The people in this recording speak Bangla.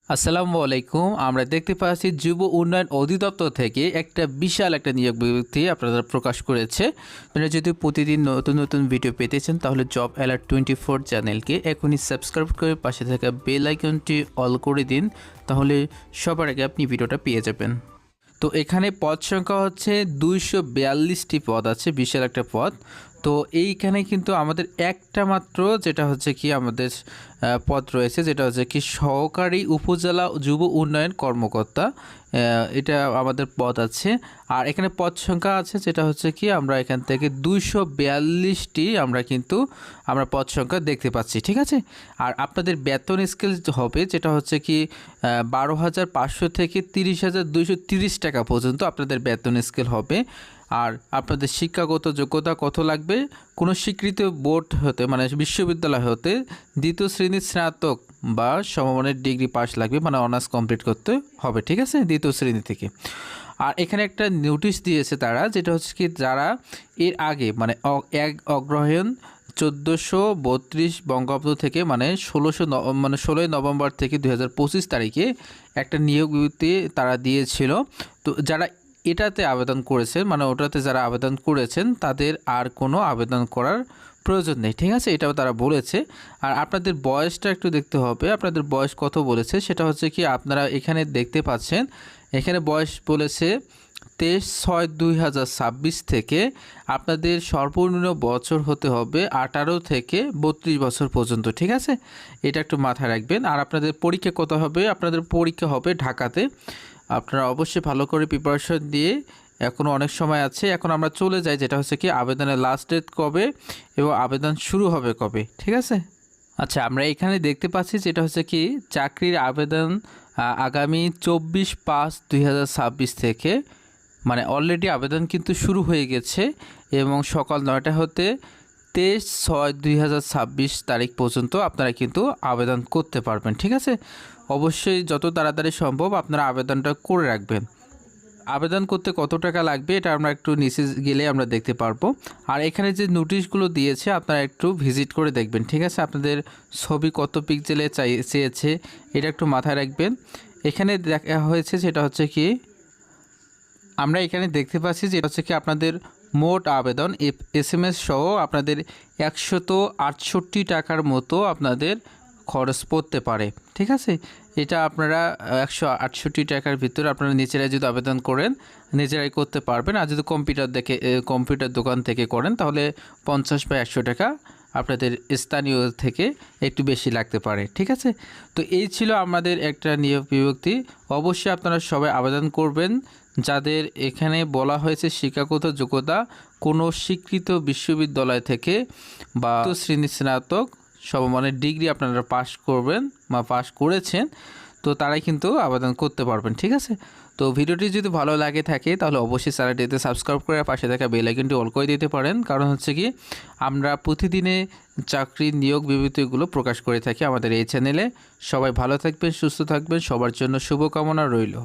আসসালামু আলাইকুম। আমরা দেখতে পাচ্ছি যুব উন্নয়ন অধিদপ্তর থেকে একটা বিশাল একটা নিয়োগ বিজ্ঞপ্তি আপনারা প্রকাশ করেছে। আপনারা যদি প্রতিদিন নতুন নতুন ভিডিও পেতে চান তাহলে জব অ্যালার্ট 24 চ্যানেলকে এখনই সাবস্ক্রাইব করে পাশে থাকা বেল আইকনটি অল করে দিন, তাহলে সবার আগে আপনি ভিডিওটা পেয়ে যাবেন। তো এখানে পদ সংখ্যা হচ্ছে 242টি পদ আছে, বিশাল একটা পদ। তো এইখানে কিন্তু আমাদের একটা মাত্র যেটা হচ্ছে কি আমাদের পদ রয়েছে, যেটা হচ্ছে কি সহকারী উপজেলা যুব উন্নয়ন কর্মকর্তা, এটা আমাদের পদ আছে। আর এখানে পদ সংখ্যা আছে যেটা হচ্ছে কি আমরা এখান থেকে 242টি আমরা পদ সংখ্যা দেখতে পাচ্ছি, ঠিক আছে। আর আপনাদের বেতন স্কেল হবে যেটা হচ্ছে কি 12,500 থেকে 30,230 টাকা পর্যন্ত আপনাদের বেতন স্কেল হবে। আর আপনাদের শিক্ষাগত যোগ্যতা কত লাগবে? কোনো স্বীকৃত বোর্ড হতে মানে বিশ্ববিদ্যালয় হতে দ্বিতীয় শ্রেণীর স্নাতক বা সমমানের ডিগ্রি পাস লাগবে, মানে অনার্স কমপ্লিট করতে হবে, ঠিক আছে, দ্বিতীয় শ্রেণী থেকে। আর এখানে একটা নোটিশ দিয়েছে তারা, যেটা হচ্ছে কি যারা এর আগে মানে অগ্রহায়ণ 1432 বঙ্গাব্দ থেকে মানে 16ই নভেম্বর থেকে 2025 তারিখে একটা নিয়োগ বিজ্ঞপ্তি তারা দিয়েছিল। তো যারা এটাতে আবেদন করেছেন মানে ওটাতে যারা আবেদন করেছেন তাদের আর কোনো আবেদন করার প্রয়োজন নেই, ঠিক আছে, এটাও তারা বলেছে। আর আপনাদের বয়সটা একটু দেখতে হবে, আপনাদের বয়স কত বলেছে সেটা হচ্ছে কি আপনারা এখানে দেখতে পাচ্ছেন। এখানে বয়স বলেছে 23/6/2026 থেকে আপনাদের সর্বনিম্ন বছর হতে হবে 18 থেকে 32 বছর পর্যন্ত, ঠিক আছে, এটা একটু মাথায় রাখবেন। আর আপনাদের পরীক্ষা কত হবে? আপনাদের পরীক্ষা হবে ঢাকাতে। আপনারা অবশ্যই ভালো করে প্রিপারেশন দিয়ে, এখনও অনেক সময় আছে। এখন আমরা চলে যাই যেটা হচ্ছে কি আবেদনের লাস্ট ডেট কবে এবং আবেদন শুরু হবে কবে, ঠিক আছে। আচ্ছা, আমরা এখানে দেখতে পাচ্ছি যেটা হচ্ছে কি চাকরির আবেদন আগামী 24/5/2026 থেকে, মানে অলরেডি আবেদন কিন্তু শুরু হয়ে গেছে এবং সকাল 9টা হতে 23/6/2026 তারিখ পর্যন্ত আপনারা কিন্তু আবেদন করতে পারবেন, ঠিক আছে। অবশ্যই যত তাড়াতাড়ি সম্ভব আপনারা আবেদনটা করে রাখবেন। আবেদন করতে কত টাকা লাগবে এটা আমরা একটু নিচে গেলে আমরা দেখতে পারবো। আর এখানে যে নোটিশগুলো দিয়েছে আপনারা একটু ভিজিট করে দেখবেন, ঠিক আছে। আপনাদের ছবি কত পিক্সেলে চেয়েছে এটা একটু মাথায় রাখবেন। এখানে দেখা হয়েছে সেটা হচ্ছে কি আমরা এখানে দেখতে পাচ্ছি যে হচ্ছে কি আপনাদের মোট আবেদন SMS সহ আপনাদের 168 টাকার মতো আপনাদের খরচ পড়তে পারে, ঠিক আছে। এটা আপনারা 168 টাকার ভিতরে আপনারা নিজেরাই যদি আবেদন করেন নিজেরাই করতে পারবেন। আর যদি কম্পিউটার দোকান থেকে করেন তাহলে 50 বা 100 টাকা আপনাদের স্থানীয় থেকে একটু বেশি লাগতে পারে, ঠিক আছে। তো এই ছিল আমাদের একটা নিয়োগ বিজ্ঞপ্তি। অবশ্যই আপনারা সবাই আবেদন করবেন যাদের এখানে বলা হয়েছে শিক্ষাগত যোগ্যতা কোনো স্বীকৃত বিশ্ববিদ্যালয় থেকে বা শ্রেণী স্নাতক সমমানের ডিগ্রি আপনারা পাস করবেন বা পাস করেছেন, তো তারাই কিন্তু আবেদন করতে পারবেন, ঠিক আছে। তো ভিডিওটি যদি ভালো লাগে থাকে তাহলে অবশ্যই চ্যানেলটিতে সাবস্ক্রাইব করে পাশে থাকা বেল আইকনটি অল করে দিতে পারেন, কারণ হচ্ছে কি আমরা প্রতিদিনে চাকরির নিয়োগ বিজ্ঞপ্তিগুলো প্রকাশ করে থাকি আমাদের এই চ্যানেলে। সবাই ভালো থাকবেন, সুস্থ থাকবেন, সবার জন্য শুভকামনা রইল।